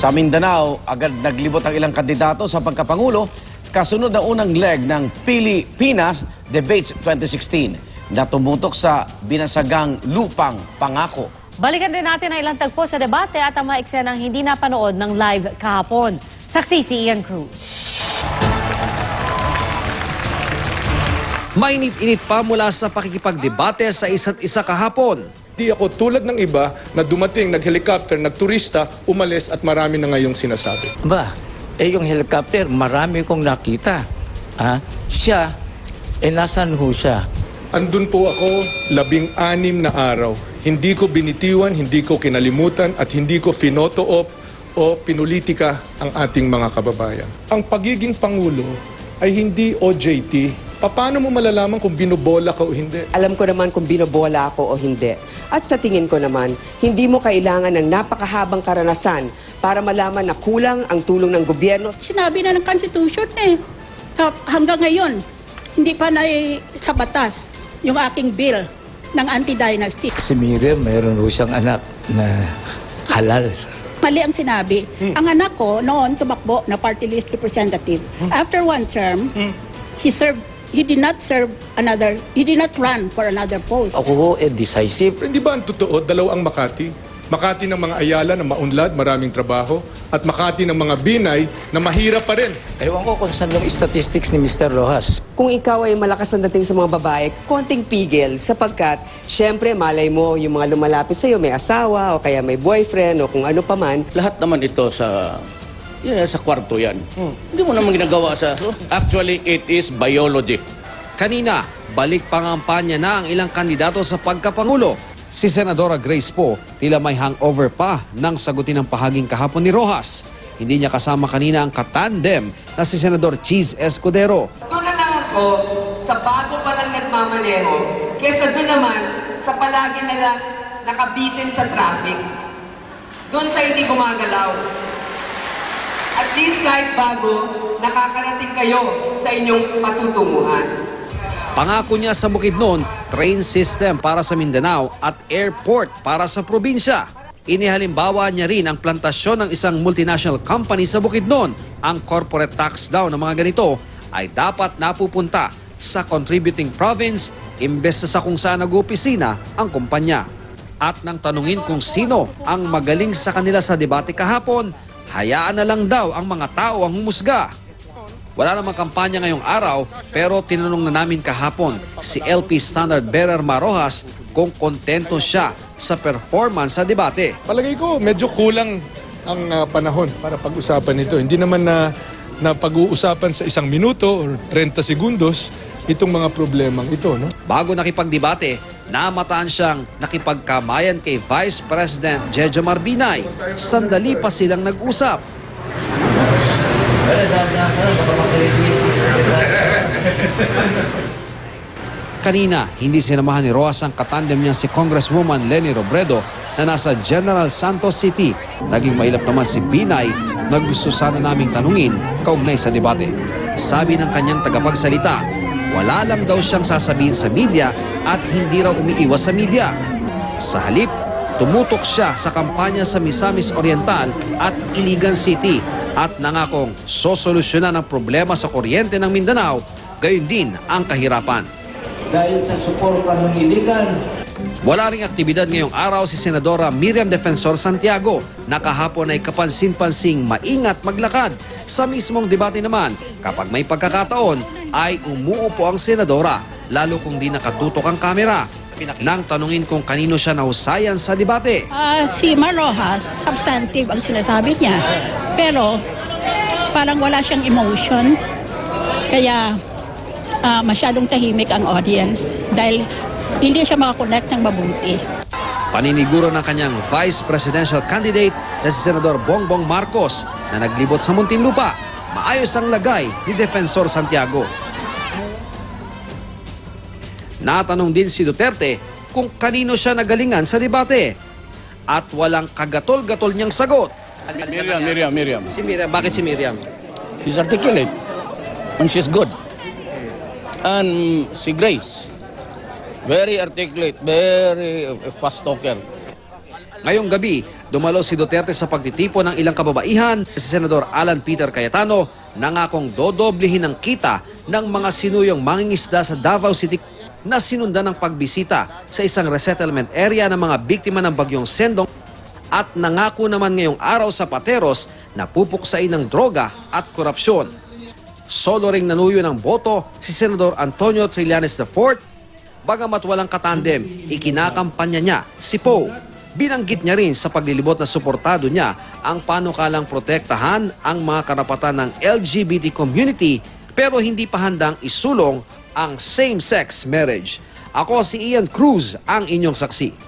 Sa Mindanao, agad naglibot ang ilang kandidato sa pagkapangulo kasunod ng unang leg ng Pilipinas Debates 2016 na tumutok sa binasagang lupang pangako. Balikan din natin ang ilang tagpo sa debate at ang mga eksenang hindi napanood ng live kahapon. Saksi si Ian Cruz. Mainit-init pa mula sa pakikipagdebate sa isa't isa kahapon. Di ako tulad ng iba na dumating, nag-helicopter, nagturista, umalis at marami na ngayong sinasabi. Yung helicopter, marami kong nakita. Siya, nasan ho siya? Andun po ako 16 na araw. Hindi ko binitiwan, hindi ko kinalimutan at hindi ko finoto-op o pinulitika ang ating mga kababayan. Ang pagiging Pangulo ay hindi OJT. Paano mo malalaman kung binobola ka o hindi? Alam ko naman kung binobola ako o hindi. At sa tingin ko naman, hindi mo kailangan ng napakahabang karanasan para malaman na kulang ang tulong ng gobyerno. Sinabi na ng Constitution hanggang ngayon, hindi pa na sa batas yung aking bill ng anti-dynasty. Si Miriam, mayroon ho siyang anak na halal. Mali ang sinabi. Ang anak ko noon tumakbo na party list representative. After one term, he did not run for another post. Ako ho, decisive. Hindi ba ang totoo, dalawa ang Makati? Makati ng mga Ayala na maunlad, maraming trabaho, at Makati ng mga Binay na mahirap pa rin. Ewan ko kung saan yung statistics ni Mr. Rojas. Kung ikaw ay malakas ang dating sa mga babae, konting pigil sapagkat, syempre, malay mo yung mga lumalapit sa iyo may asawa o kaya may boyfriend o kung ano pa man. Lahat naman ito sa kwarto yan. Hindi mo naman ginagawa sa... Actually, it is biology. Kanina, balik pangampanya na ang ilang kandidato sa pagkapangulo. Si Senadora Grace Poe tila may hangover pa nang sagutin ang pahaging kahapon ni Rojas. Hindi niya kasama kanina ang katandem na si Senador Cheese Escudero. Doon na lang ako sa bago palang nagmamaneho kesa doon naman sa palagi na lang nakabitin sa traffic. Doon sa hindi gumagalaw. At least kahit bago, nakakarating kayo sa inyong patutunguhan. Pangako niya sa Bukidnon, train system para sa Mindanao at airport para sa probinsya. Inihalimbawa niya rin ang plantasyon ng isang multinational company sa Bukidnon. Ang corporate tax daw ng mga ganito ay dapat napupunta sa contributing province imbes sa kung saan nag-opisina ang kumpanya. At nang tanungin kung sino ang magaling sa kanila sa debate kahapon, hayaan na lang daw ang mga tao ang humusga. Wala namang kampanya ngayong araw pero tinanong na namin kahapon si LP Standard Bearer Marojas kung kontento siya sa performance sa debate. Palagay ko, medyo kulang ang panahon para pag-usapan ito. Hindi naman na pag-uusapan sa 1 minuto o 30 segundos itong mga problemang ito. No? Bago nakipagdebate, namataan siyang nakipagkamayan kay Vice President Jejo Marbinay. Sandali pa silang nag-usap. Kanina, hindi sinamahan ni Rojas ang katandem niya si Congresswoman Leni Robredo na nasa General Santos City. Naging mailap naman si Binay na gusto sana naming tanungin kaugnay sa debate. Sabi ng kanyang tagapagsalita, wala lang daw siyang sasabihin sa media at hindi raw umiiwas sa media. Sa halip, tumutok siya sa kampanya sa Misamis Oriental at Iligan City at nangakong sosolusyonan ang problema sa kuryente ng Mindanao, gayon din ang kahirapan. Dahil sa suporta ng Iligan. Wala ring aktibidad ngayong araw si Senadora Miriam Defensor Santiago na kahapon ay kapansin-pansing maingat maglakad. Sa mismong debate naman, kapag may pagkakataon ay umuupo ang senadora, lalo kung di nakatutok ang kamera. Nang tanungin kung kanino siya nahusayan sa debate. Si Marojas, substantive ang sinasabi niya. Pero parang wala siyang emotion. Kaya masyadong tahimik ang audience dahil hindi siya makakonect ng mabuti. Paniniguro ng kanyang vice presidential candidate na si Senador Bongbong Marcos na naglibot sa Muntinlupa. Maayos ang lagay ni Defensor Santiago. Natanong din si Duterte kung kanino siya nagalingan sa debate. At walang kagatol-gatol niyang sagot. Miriam. Si Miriam, bakit si Miriam? She's articulate. And she's good. And si Grace, very articulate, very fast talker. Ngayong gabi, Dumalo si Duterte sa pagtitipon ng ilang kababaihan. Si Senador Alan Peter Cayetano nangakong dodoblihin ang kita ng mga sinuyong mangingisda sa Davao City na sinundan ng pagbisita sa isang resettlement area ng mga biktima ng bagyong Sendong at nangako naman ngayong araw sa Pateros na pupuksain ng droga at korupsyon. Solo ring nanuyo ng boto si Senador Antonio Trillanes IV. Bagamat walang katandem, ikinakampanya niya si Poe. Binanggit niya rin sa paglilibot na suportado niya ang panukalang protektahan ang mga karapatan ng LGBT community pero hindi pa handang isulong ang same-sex marriage. Ako si Ian Cruz, ang inyong saksi.